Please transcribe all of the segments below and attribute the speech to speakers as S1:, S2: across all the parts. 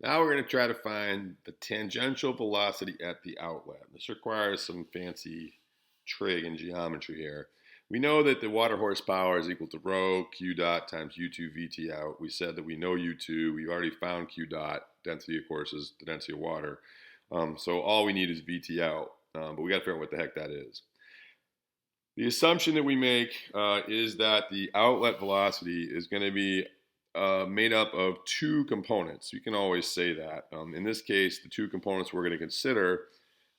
S1: Now we're going to try to find the tangential velocity at the outlet. This requires some fancy trig and geometry here. We know that the water horsepower is equal to rho q dot times u2 vt out. We said that we know u2. We've already found q dot. Density, of course, is the density of water. So all we need is vt out. But we got to figure out what the heck that is. The assumption that we make is that the outlet velocity is going to be made up of two components. You can always say that. In this case, the two components we're going to consider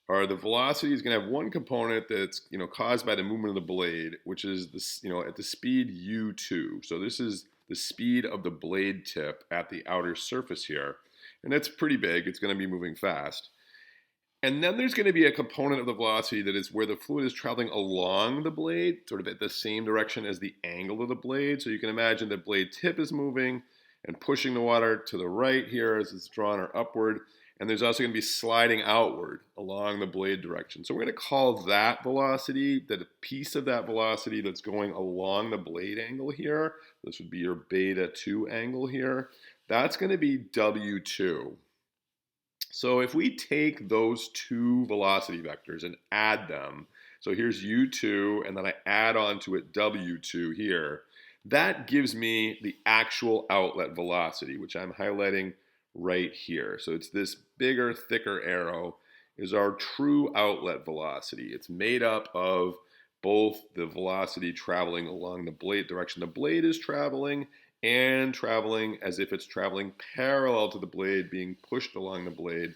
S1: are the velocity is going to have one component that's caused by the movement of the blade, which is this at the speed u2. So this is the speed of the blade tip at the outer surface here, and that's pretty big. It's going to be moving fast. And then there's going to be a component of the velocity that is where the fluid is traveling along the blade, sort of at the same direction as the angle of the blade. So you can imagine the blade tip is moving and pushing the water to the right here as it's drawn or upward. And there's also going to be sliding outward along the blade direction. So we're going to call that velocity, that piece of that velocity that's going along the blade angle here, this would be your beta 2 angle here, that's going to be W2. So if we take those two velocity vectors and add them, so here's u2 and then I add on to it w2 here, that gives me the actual outlet velocity, which I'm highlighting right here. So it's this bigger, thicker arrow is our true outlet velocity. It's made up of both the velocity traveling along the blade direction the blade is traveling and traveling as if it's traveling parallel to the blade, being pushed along the blade,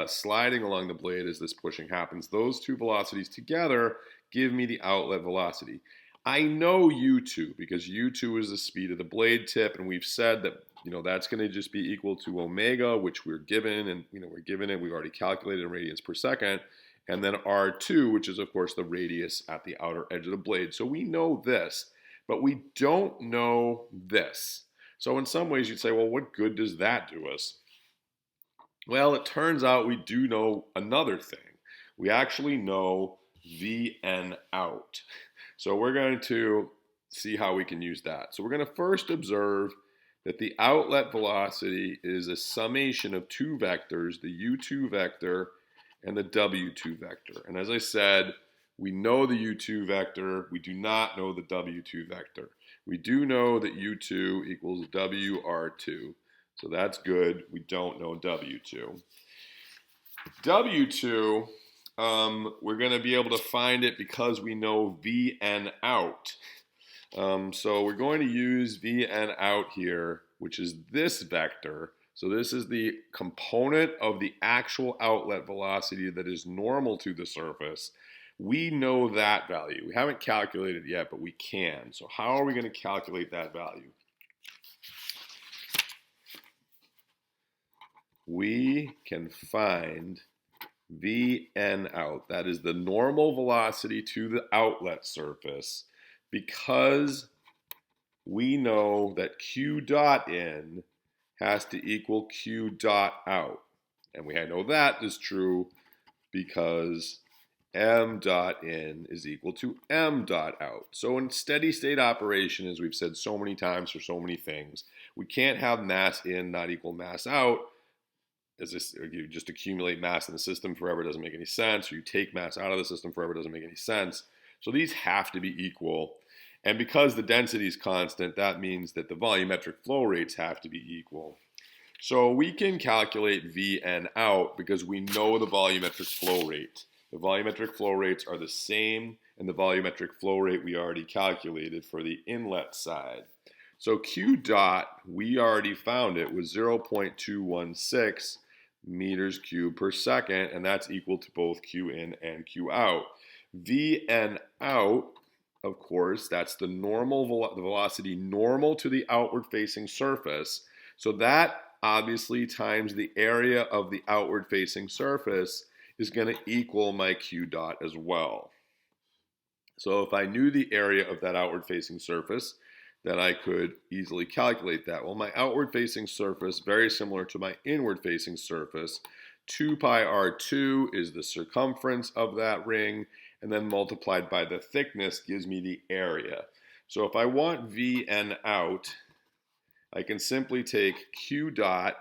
S1: sliding along the blade as this pushing happens. Those two velocities together give me the outlet velocity. I know u2 because u2 is the speed of the blade tip, and we've said that that's going to just be equal to omega, which we're given, and we're given it. We've already calculated in radians per second, and then r2, which is of course the radius at the outer edge of the blade. So we know this. But we don't know this. So in some ways you'd say, well, what good does that do us? Well, it turns out we do know another thing. We actually know Vn out. So we're going to see how we can use that. So we're going to first observe that the outlet velocity is a summation of two vectors, the u2 vector and the w2 vector. And as I said, we know the u2 vector. We do not know the w2 vector. We do know that u2 equals wr2. So that's good. We don't know w2. w2, we're going to be able to find it because we know vn out. So we're going to use vn out here, which is this vector. So this is the component of the actual outlet velocity that is normal to the surface. We know that value. We haven't calculated it yet, but we can. So how are we going to calculate that value? We can find Vn out. That is the normal velocity to the outlet surface, because we know that q dot in has to equal q dot out. And we know that is true because m dot in is equal to m dot out. So in steady state operation, as we've said so many times for so many things, we can't have mass in not equal mass out. As this, you just accumulate mass in the system forever, doesn't make any sense, or you take mass out of the system forever, doesn't make any sense. So these have to be equal. And because the density is constant, that means that the volumetric flow rates have to be equal. So we can calculate Vn out because we know the volumetric flow rate. The volumetric flow rates are the same, and the volumetric flow rate we already calculated for the inlet side. So Q dot, we already found it, was 0.216 meters cubed per second, and that's equal to both Q in and Q out. Vn out, of course, that's the normal the velocity normal to the outward facing surface. So that obviously times the area of the outward facing surface is going to equal my Q dot as well. So if I knew the area of that outward facing surface, then I could easily calculate that. Well, my outward facing surface, very similar to my inward facing surface, 2 pi r2 is the circumference of that ring, and then multiplied by the thickness gives me the area. So if I want Vn out, I can simply take Q dot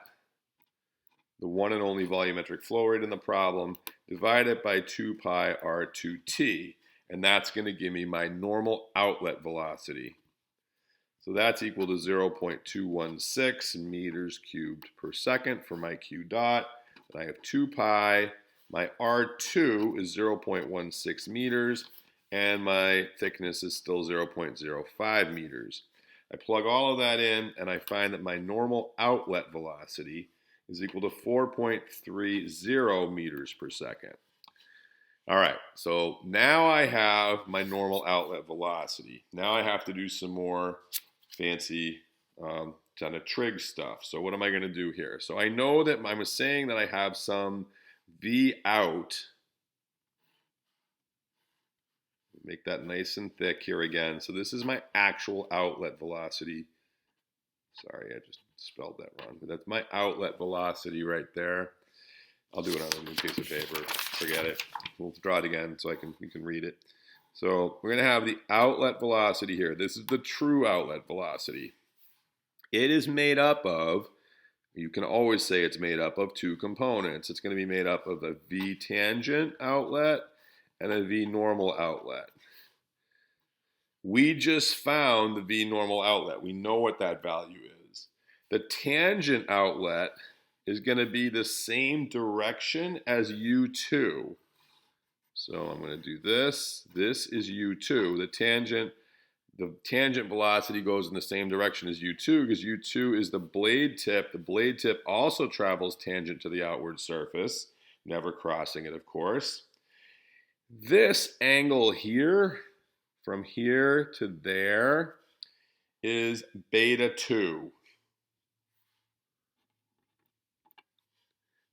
S1: the one and only volumetric flow rate in the problem, divide it by 2 pi r2t, and that's going to give me my normal outlet velocity. So that's equal to 0.216 meters cubed per second for my q dot. And I have 2 pi. My R2 is 0.16 meters, and my thickness is still 0.05 meters. I plug all of that in, and I find that my normal outlet velocity is equal to 4.30 meters per second. All right, so now I have my normal outlet velocity. Now I have to do some more fancy kind of trig stuff. So what am I going to do here? So I know that I was saying that I have some V out. Make that nice and thick here again. So this is my actual outlet velocity. Sorry, I just spelled that wrong. But that's my outlet velocity right there. I'll do it on a new piece of paper. Forget it. We'll draw it again so you can read it. So we're going to have the outlet velocity here. This is the true outlet velocity. It is made up of, you can always say it's made up of two components. It's going to be made up of a V tangent outlet and a V normal outlet. We just found the V normal outlet. We know what that value is. The tangent outlet is going to be the same direction as U2. So I'm going to do this. This is U2. The tangent velocity goes in the same direction as U2 because U2 is the blade tip. The blade tip also travels tangent to the outward surface, never crossing it, of course. This angle here, from here to there, is beta 2.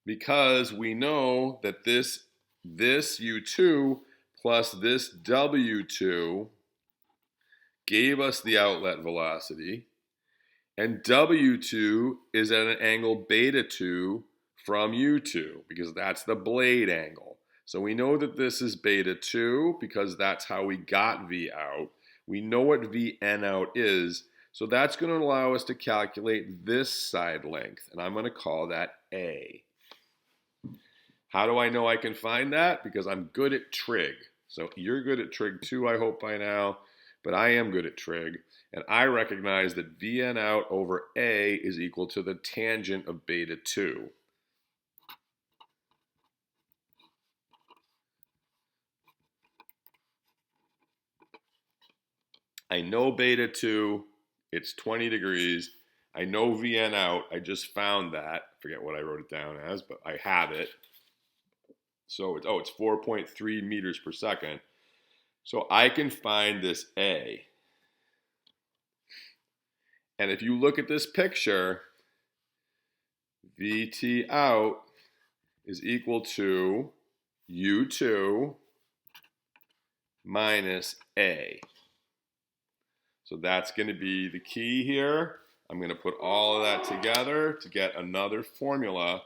S1: Because we know that this U2 plus this W2 gave us the outlet velocity, and W2 is at an angle beta 2 from U2 because that's the blade angle. So we know that this is beta 2 because that's how we got V out. We know what Vn out is, so that's going to allow us to calculate this side length, and I'm going to call that A. How do I know I can find that? Because I'm good at trig. So you're good at trig too, I hope by now, but I am good at trig, and I recognize that Vn out over A is equal to the tangent of beta 2. I know beta 2, it's 20 degrees. I know Vn out, I just found that. I forget what I wrote it down as, but I have it. So it's 4.3 meters per second. So I can find this A. And if you look at this picture, Vt out is equal to U2 minus A. So that's going to be the key here. I'm going to put all of that together to get another formula.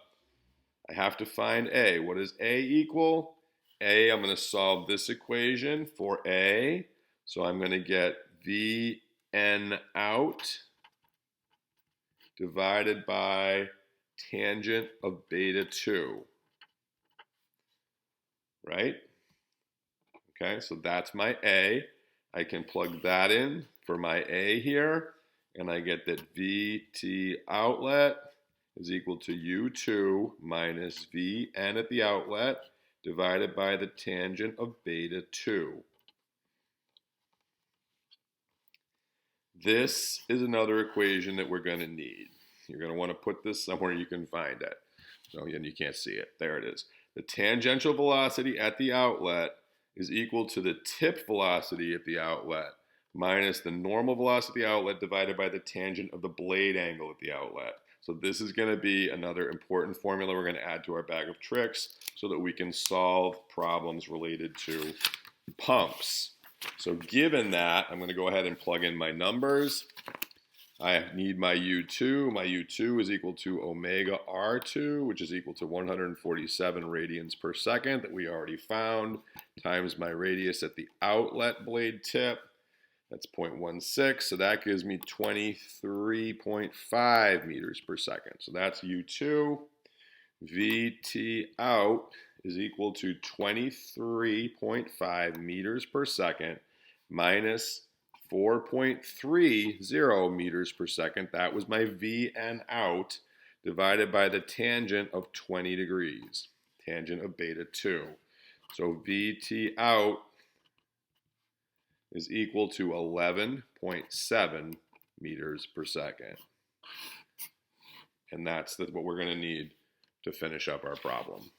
S1: I have to find A. What does A equal? A, I'm going to solve this equation for A. So I'm going to get Vn out divided by tangent of beta 2. Right? Okay, so that's my A. I can plug that in for my A here, and I get that Vt outlet is equal to U2 minus Vn at the outlet divided by the tangent of beta 2. This is another equation that we're going to need. You're going to want to put this somewhere you can find it. So again, you can't see it. There it is. The tangential velocity at the outlet is equal to the tip velocity at the outlet minus the normal velocity of the outlet divided by the tangent of the blade angle at the outlet. So this is going to be another important formula we're going to add to our bag of tricks so that we can solve problems related to pumps. So given that, I'm going to go ahead and plug in my numbers. I need my U2. My U2 is equal to omega R2, which is equal to 147 radians per second that we already found, times my radius at the outlet blade tip. That's 0.16, so that gives me 23.5 meters per second. So that's U2. VT out is equal to 23.5 meters per second minus 4.30 meters per second. That was my VN out divided by the tangent of 20 degrees, tangent of beta 2. So VT out is equal to 11.7 meters per second. And that's what we're going to need to finish up our problem.